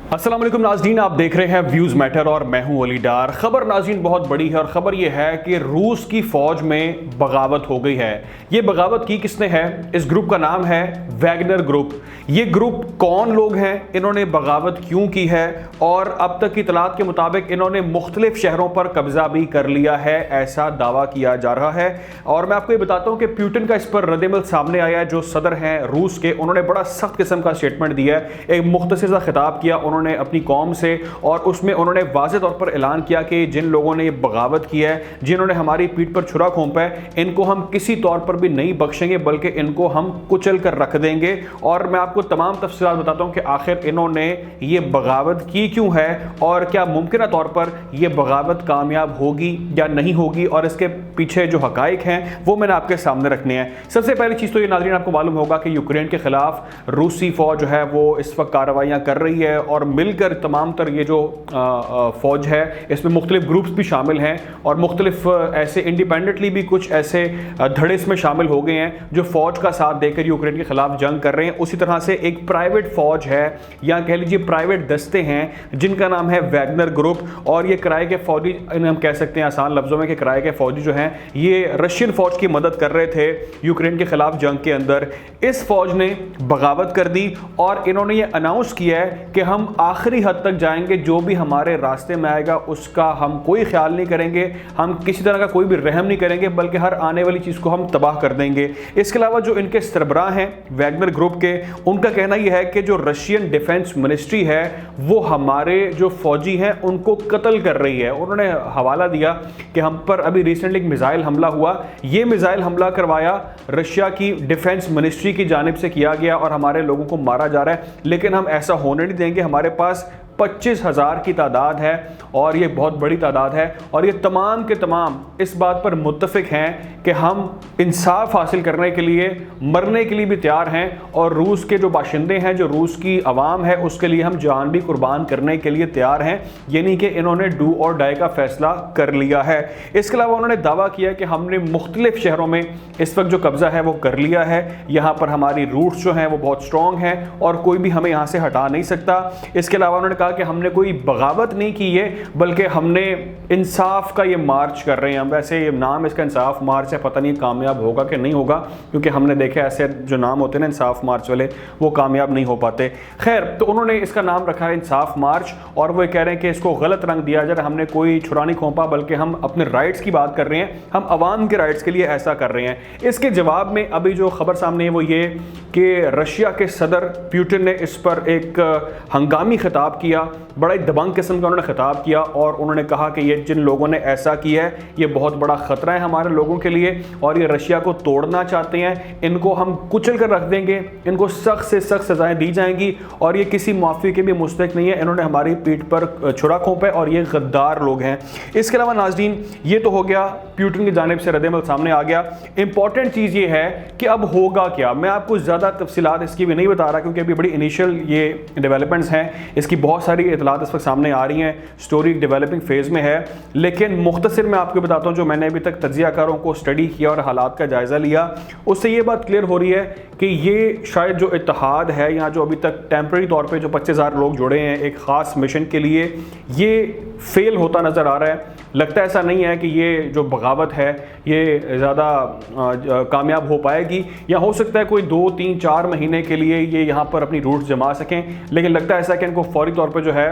अस्सलाम वालेकुम नाज़रीन, आप देख रहे हैं व्यूज़ मैटर और मैं हूं अली डार। खबर नाज़रीन बहुत बड़ी है और ख़बर ये है कि रूस की फ़ौज में बगावत हो गई है। ये बगावत की किसने है? इस ग्रुप का नाम है वैगनर ग्रुप। ये ग्रुप कौन लोग हैं, इन्होंने बगावत क्यों की है और अब तक की इतलात के मुताबिक इन्होंने मुख्तलिफ शहरों पर कब्जा भी कर लिया है, ऐसा दावा किया जा रहा है। और मैं आपको ये बताता हूँ कि पुतिन का इस पर रद्द-ए-अमल सामने आया है। जो सदर हैं रूस के, उन्होंने बड़ा सख्त किस्म का स्टेटमेंट दिया है, एक मुख्तसर खिताब किया उन्होंने अपनी कौम से, और उसमें उन्होंने वाज़ेह तौर पर ऐलान किया कि जिन लोगों ने ये बगावत की है, जिन्होंने हमारी पीठ पर छुरा घोंपा है, इनको हम किसी तौर पर भी नहीं बख्शेंगे, बल्कि इनको हम कुचल कर रख देंगे। और मैं आपको तमाम तफसीलात बताता हूँ कि आखिर इन्होंने ये बगावत की क्यों है और क्या मुमकिन तौर पर यह बगावत कामयाब होगी या नहीं होगी, और इसके पीछे जो हकाइक हैं वो मैंने आपके सामने रखने हैं। सबसे पहली चीज़ तो ये नाज़रीन आपको मालूम होगा कि यूक्रेन के ख़िलाफ़ रूसी फ़ौज जो है वो इस वक्त कार्रवाइयाँ कर रही है, और मिलकर तमाम तर ये जो फ़ौज है इसमें मुख्तलिफ ग्रुप्स भी शामिल हैं और मुख्तलिफ ऐसे इंडिपेंडेंटली भी कुछ ऐसे धड़े इसमें शामिल हो गए हैं जो फ़ौज का साथ देकर यूक्रेन के ख़िलाफ़ जंग कर रहे हैं। उसी तरह से एक प्राइवेट फ़ौज है या कह लीजिए प्राइवेट दस्ते हैं जिनका नाम है वैगनर ग्रुप, और ये किराए के फ़ौजी, इन्हें हम कह सकते हैं आसान लफ्ज़ों में कि किराए के फ़ौजी जो हैं ये रशियन फ़ौज की मदद कर रहे थे यूक्रेन के ख़िलाफ़ जंग के अंदर। इस फ़ौज ने बगावत कर दी और इन्होंने ये अनाउंस किया है कि हम आखिरी हद तक जाएंगे, जो भी हमारे रास्ते में आएगा उसका हम कोई ख्याल नहीं करेंगे, हम किसी तरह का कोई भी रहम नहीं करेंगे, बल्कि हर आने वाली चीज़ को हम तबाह कर देंगे। इसके अलावा जो इनके सरबराह हैं वैगनर ग्रुप के, उनका कहना यह है कि जो रशियन डिफेंस मिनिस्ट्री है वो हमारे जो फौजी हैं उनको कत्ल कर रही है। उन्होंने हवाला दिया कि हम पर अभी रिसेंटली एक मिसाइल हमला हुआ, ये मिसाइल हमला करवाया रशिया की डिफेंस मिनिस्ट्री की जानिब से किया गया और हमारे लोगों को मारा जा रहा है, लेकिन हम ऐसा होने नहीं देंगे। हमारे पास 25,000 की तादाद है और ये बहुत बड़ी तादाद है, और ये तमाम के तमाम इस बात पर मुत्तफिक हैं कि हम इंसाफ हासिल करने के लिए मरने के लिए भी तैयार हैं, और रूस के जो बाशिंदे हैं, जो रूस की आवाम है, उसके लिए हम जान भी कुर्बान करने के लिए तैयार हैं। यानी कि इन्होंने डू और डाई का फैसला कर लिया है। इसके अलावा उन्होंने दावा किया कि हमने मुख्तलिफ शहरों में इस वक्त जो कब्ज़ा है वो कर लिया है, यहाँ पर हमारी रूट्स जो हैं वो बहुत स्ट्रॉन्ग हैं और कोई भी हमें यहाँ से हटा नहीं सकता। इसके अलावा उन्होंने कि हमने कोई बगावत नहीं की है, बल्कि हमने इंसाफ का ये मार्च कर रहे हैं। हम वैसे ये नाम इसका इंसाफ मार्च है, पता नहीं कामयाब होगा कि नहीं होगा, क्योंकि हमने देखे ऐसे जो नाम होते हैं ना इंसाफ मार्च वाले, वो कामयाब नहीं हो पाते। खैर, तो उन्होंने इसका नाम रखा है इंसाफ मार्च, और वो कह रहे हैं कि इसको गलत रंग दिया जाए। हमने कोई छुरा नहीं खोपा, बल्कि हम अपने राइट्स की बात कर रहे हैं, हम अवाम के राइट्स के लिए ऐसा कर रहे हैं। इसके जवाब में अभी जो खबर सामने है वो ये कि रशिया के सदर पुतिन ने इस पर एक हंगामी खिताब किया, बड़ा ही दबंग किस्म का उन्होंने खिताब किया, और उन्होंने कहा कि ये जिन लोगों ने ऐसा किया है ये बहुत बड़ा ख़तरा है हमारे लोगों के लिए, और ये रशिया को तोड़ना चाहते हैं, इनको हम कुचल कर रख देंगे, इनको सख्त से सख्त सज़ाएं दी जाएंगी, और ये किसी माफ़ी के भी मुस्तहिक नहीं है। इन्होंने हमारी पीठ पर छुरा घोंपा है और ये गद्दार लोग हैं। इसके अलावा नाज़रीन, ये तो हो गया पुतिन की जानिब से रद्द-ए-अमल सामने आ गया। इंपॉर्टेंट चीज़ ये है कि अब होगा क्या। मैं आपको ज़्यादा तफसीलात इसकी भी नहीं बता रहा, क्योंकि अभी बड़ी इनिशियल ये डेवलपमेंट्स हैं, इसकी बहुत सारी इतलात इस वक्त सामने आ रही हैं, स्टोरी डेवलपिंग फेज़ में है। लेकिन मुख्तसर मैं आपको बताता हूँ जो मैंने अभी तक तज्ज़ियाकारों को स्टडी किया और हालात का जायज़ा लिया, उससे ये बात क्लियर हो रही है कि ये शायद जो इत्तेहाद है या जो अभी तक टेम्प्रेरी तौर पे जो 25,000 लोग जुड़े हैं एक ख़ास मिशन के लिए, ये फेल होता नज़र आ रहा है। लगता ऐसा नहीं है कि ये जो बगावत है ये ज़्यादा कामयाब हो पाएगी, या हो सकता है कोई 2, 3, 4 महीने के लिए ये यहाँ पर अपनी रूट्स जमा सकें, लेकिन लगता है ऐसा कि इनको फौरी तौर पर जो है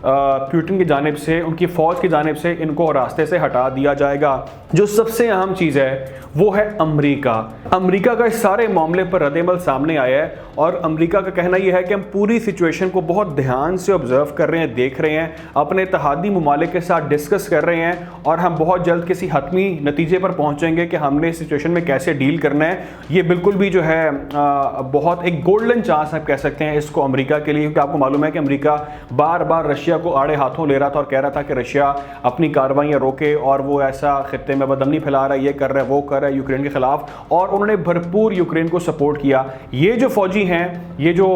पुतिन की जानिब से, उनकी फ़ौज की जानिब से इनको रास्ते से हटा दिया जाएगा। जो सबसे अहम चीज़ है वो है अमेरिका। अमेरिका का इस सारे मामले पर रद्द-ए-अमल सामने आया है, और अमेरिका का कहना यह है कि हम पूरी सिचुएशन को बहुत ध्यान से ऑब्जर्व कर रहे हैं, देख रहे हैं, अपने इत्तेहादी ममालिक के साथ डिस्कस कर रहे हैं, और हम बहुत जल्द किसी हतमी नतीजे पर पहुंचेंगे कि हमने इस सिचुएशन में कैसे डील करना है। ये बिल्कुल भी जो है बहुत एक गोल्डन चांस आप कह सकते हैं इसको अमेरिका के लिए, क्योंकि आपको मालूम है कि अमेरिका बार बार रशिया को आड़े हाथों ले रहा था और कह रहा था कि रशिया अपनी कार्रवाइयाँ रोके, और वो ऐसा खित्ते में बदअमनी फैला रहा है, ये कर रहा है, वो कर रहा है यूक्रेन के खिलाफ, और उन्होंने भरपूर यूक्रेन को सपोर्ट किया। ये जो फौजी हैं, ये जो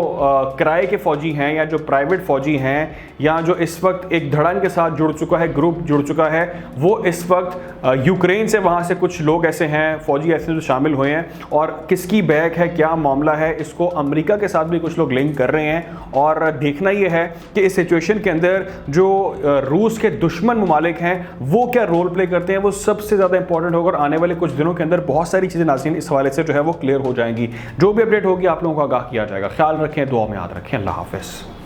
किराए के फौजी हैं या जो प्राइवेट फौजी हैं, या जो इस वक्त एक धड़न के साथ जुड़ चुका है, ग्रुप जुड़ चुका है, وہ اس وقت یوکرین سے وہاں سے کچھ لوگ ایسے ہیں، فوجی ایسے جو شامل ہوئے ہیں، اور کس کی بیک ہے، کیا معاملہ ہے، اس کو امریکہ کے ساتھ بھی کچھ لوگ لنک کر رہے ہیں۔ اور دیکھنا یہ ہے کہ اس سچویشن کے اندر جو روس کے دشمن ممالک ہیں وہ کیا رول پلے کرتے ہیں، وہ سب سے زیادہ امپورٹنٹ ہوگا، اور آنے والے کچھ دنوں کے اندر بہت ساری چیزیں ناظرین اس حوالے سے جو ہے وہ کلیئر ہو جائیں گی۔ جو بھی اپڈیٹ ہوگی آپ لوگوں کو آگاہ کیا جائے گا۔ خیال رکھیں، دعا میں یاد رکھیں۔ اللہ حافظ۔